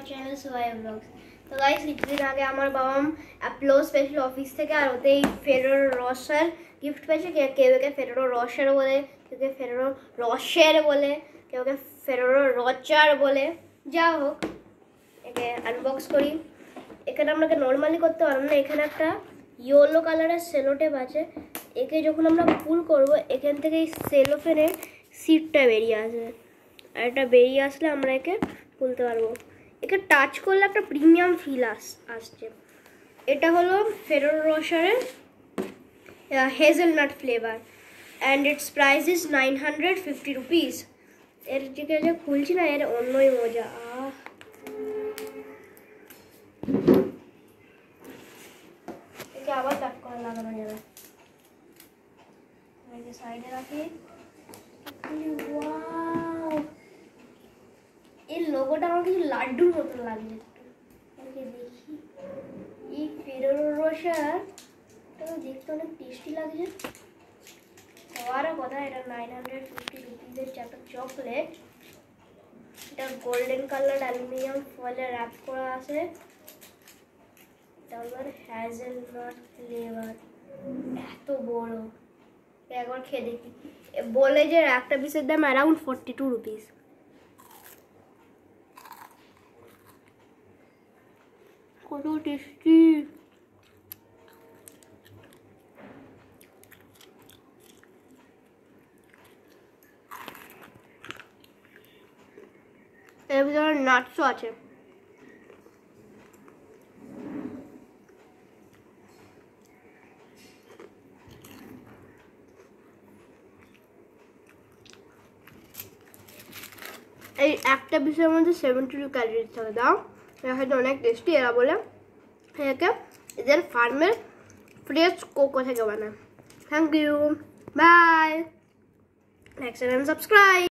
My channel Suvai vlogs. तो guys কিছুদিন আগে আমার বাবা অ্যাপলো স্পেশাল অফিস থেকে আর ওতেই ফেরোরো রসার গিফট পেয়েছে। কেউ কে ফেরোরো রসার বলে, কেউ ফেরোরো রসের বলে, কেউ কে ফেরোরো রচার বলে। যা হোক, একে আনবক্স করি। এখানে আমাকে নর্মালি করতে পারবো না, এখানে একটা ইয়েলো কালারের সেলোটেপ আছে। একে যখন আমরা পুল করব এখান থেকে এই সেলোফেনের সিটটা বেরিয়ে আসবে, আর এটা বেরিয়ে আসলে আমরা একে খুলতে পারবো। একে টাচ করলে একটা প্রিমিয়াম ফিল আসছে। এটা হলো ফেরোরো রসারের hazelnut flavour and it's price is 950 rupees. এর দিকে যে খুলছি না, এর অন্যই মজা। একে আবার প্যাক করে লাগানো যাবে। একে সাইডে রাখি। ওয়াও, এই লোগোটা আমার কিছু লাড্ডুর মতো লাগছে। দেখি এই ফেরোরো রসার দেখতে অনেক টেস্টি লাগছে। আরও কথা, এটা 950 রুপিসের একটা চকলেট। এটা গোল্ডেন কালার অ্যালুমিনিয়াম ফয়েলে র্যাপ করা আছে। এটা হলো হ্যাজেলনাট ফ্লেভার, এত বড়। একবার খেয়ে দেখি। বলে যে একটা পিসের দাম অ্যারাউন্ড 42 রুপিস। কত টেস্টি। এর ভিতরে নাটসও আছে। এই একটা বিষয়ের মধ্যে 72 ক্যালোরিজ থাকে। দাও, এটা হয়তো অনেক টেস্টি। এরা বলে একে এদের ফার্মের ফ্রেশ কোকো থেকে বানায়। Thank you, bye, like share and subscribe.